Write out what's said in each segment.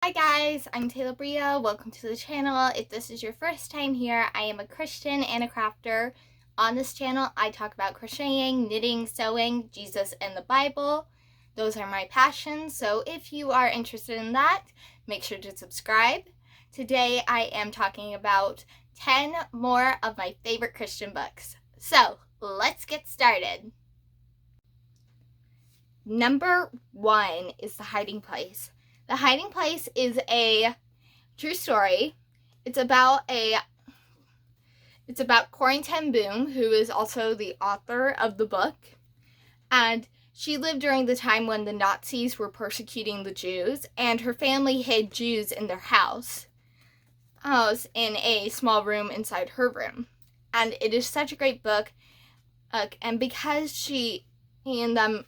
Hi guys, I'm Tayla Bria. Welcome to the channel. If this is your first time here, I am a Christian and a crafter. On this channel, I talk about crocheting, knitting, sewing, Jesus, and the Bible. Those are my passions, so if you are interested in that, make sure to subscribe. Today, I am talking about 10 more of my favorite Christian books. So, let's get started. Number 1 is The Hiding Place. The Hiding Place is a true story. It's about Corrie ten Boom, who is also the author of the book. And she lived during the time when the Nazis were persecuting the Jews, and her family hid Jews in their house in a small room inside her room. And it is such a great book. And because she and them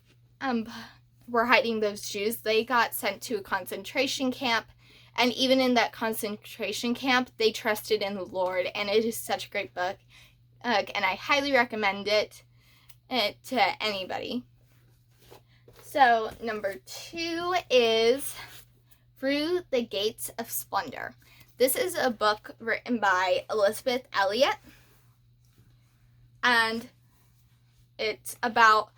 were hiding those Jews, they got sent to a concentration camp, and even in that concentration camp, they trusted in the Lord, and it is such a great book, and I highly recommend it to anybody. So, number 2 is Through the Gates of Splendor. This is a book written by Elliot, and it's about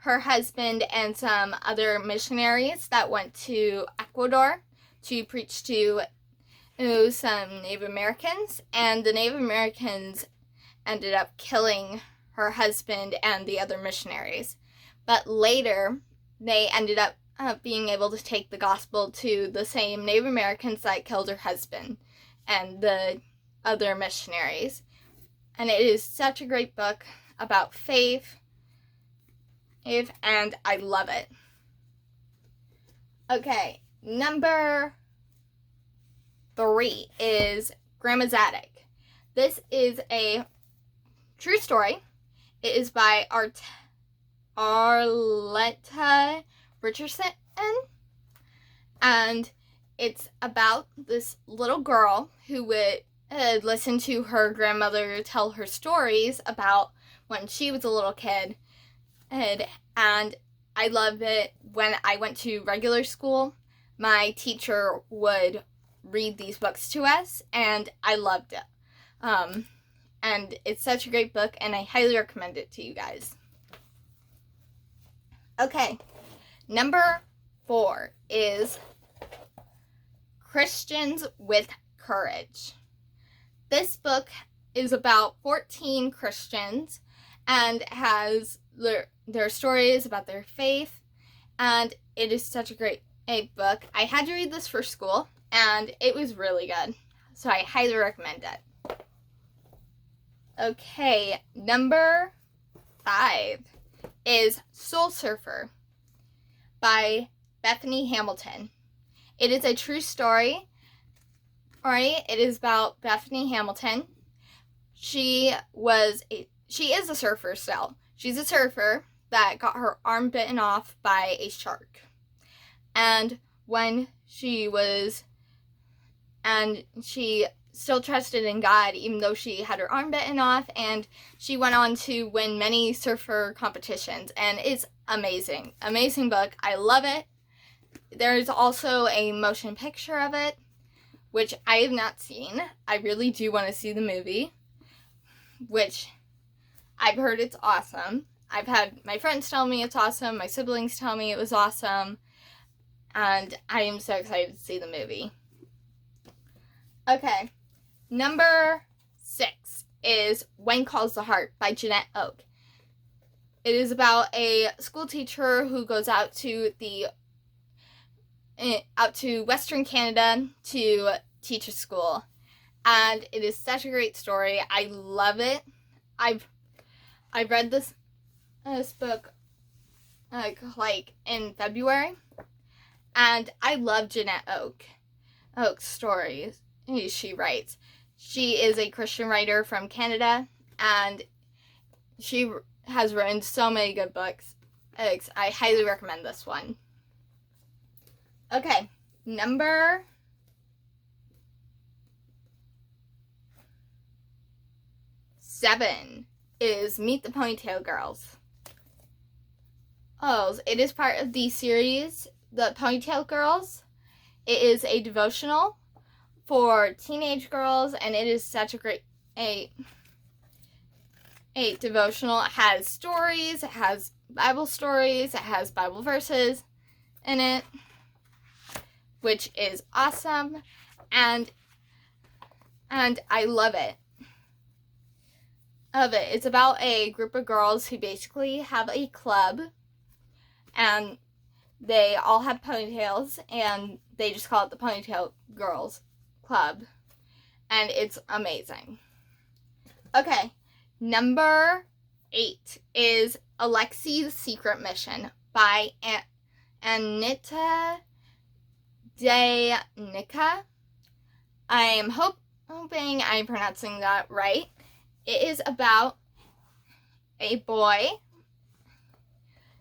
her husband and some other missionaries that went to Ecuador to preach to some Native Americans, and the Native Americans ended up killing her husband and the other missionaries. But later, they ended up being able to take the gospel to the same Native Americans that killed her husband and the other missionaries. And it is such a great book about faith, and I love it. Okay, number 3 is Grandma's Attic. This is a true story. It is by Arleta Richardson, and it's about this little girl who would listen to her grandmother tell her stories about when she was a little kid. And I love it. When I went to regular school, my teacher would read these books to us, and I loved it. And it's such a great book, and I highly recommend it to you guys. Okay, number 4 is Christians with Courage. This book is about 14 Christians and has their stories about their faith, and it is such a great book. I had to read this for school, and it was really good, so I highly recommend it. Okay, number 5 is Soul Surfer by Bethany Hamilton. It is a true story. It is about Bethany Hamilton. She is a surfer still. She's a surfer that got her arm bitten off by a shark. And she still trusted in God even though she had her arm bitten off, and she went on to win many surfer competitions, and it's amazing. Amazing book. I love it. There's also a motion picture of it, which I have not seen. I really do want to see the movie, which I've heard it's awesome. I've had my friends tell me it's awesome, my siblings tell me it was awesome, and I am so excited to see the movie. Okay, number 6 is When Calls the Heart by Janette. It is about a school teacher who goes out to Western Canada to teach a school, and it is such a great story. I love it. I read this book like in February, and I love Janette Oak's stories she writes. She is a Christian writer from Canada, and she has written so many good books. I highly recommend this one. Okay, number 7 is Meet the Ponytail Girls. It is part of the series, The Ponytail Girls. It is a devotional for teenage girls, and it is such a great a devotional. It has stories, it has Bible stories, it has Bible verses in it, which is awesome, and I love it. It's about a group of girls who basically have a club, and they all have ponytails, and they just call it the Ponytail Girls Club, and it's amazing. Okay, number 8 is Alexi's Secret Mission by Anita Deyneka. I am hoping I'm pronouncing that right. It is about a boy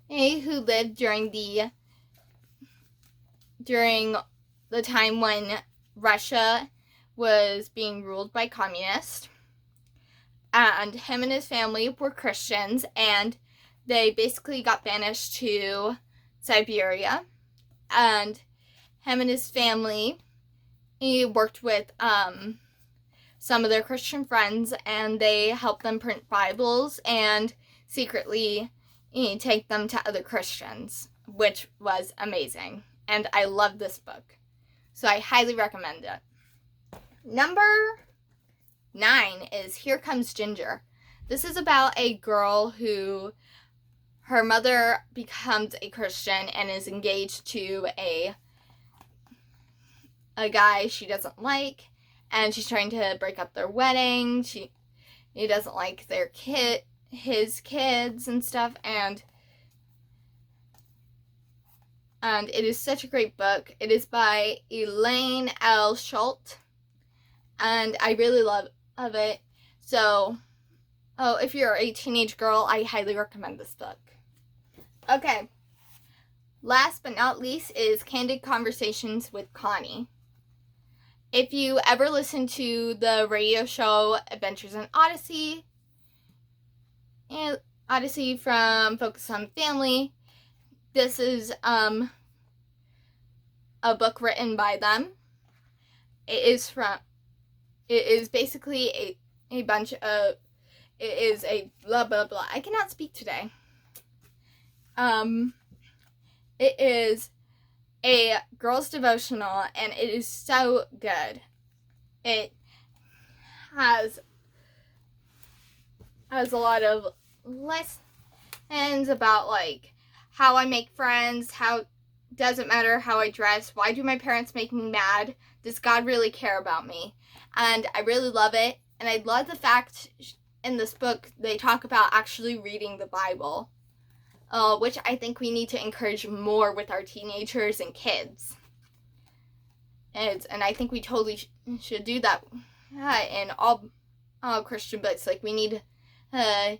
who lived during the time when Russia was being ruled by communists. And him and his family were Christians, and they basically got banished to Siberia. And him and his family, he worked with some of their Christian friends, and they helped them print Bibles and secretly take them to other Christians, which was amazing. And I love this book, so I highly recommend it. Number 9 is Here Comes Ginger. This is about a girl who, her mother becomes a Christian and is engaged to a guy she doesn't like, and she's trying to break up their wedding. He doesn't like his kids and stuff, and it is such a great book. It is by Elaine L.Schulte, and I really love it. So, if you're a teenage girl, I highly recommend this book. Okay, last but not least is Candid Conversations with Connie. If you ever listen to the radio show Adventures in Odyssey, and Odyssey from Focus on Family, this is a book written by them. It is basically a bunch of, it is a blah blah blah. I cannot speak today. It is a girls' devotional, and it is so good. It has a lot of lessons about, like, how I make friends, how doesn't matter how I dress, why do my parents make me mad, does God really care about me? And I really love it, and I love the fact in this book they talk about actually reading the Bible, which I think we need to encourage more with our teenagers and kids. And I think we totally should do that in all Christian books. Like, we need to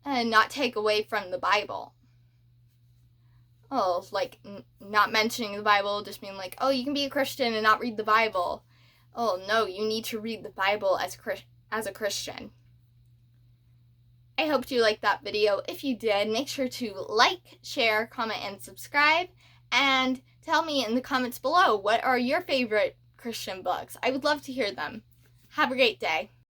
not take away from the Bible. Like, not mentioning the Bible, just being like, you can be a Christian and not read the Bible. No, you need to read the Bible as a Christian. I hope you liked that video. If you did, make sure to like, share, comment, and subscribe. And tell me in the comments below, what are your favorite Christian books? I would love to hear them. Have a great day.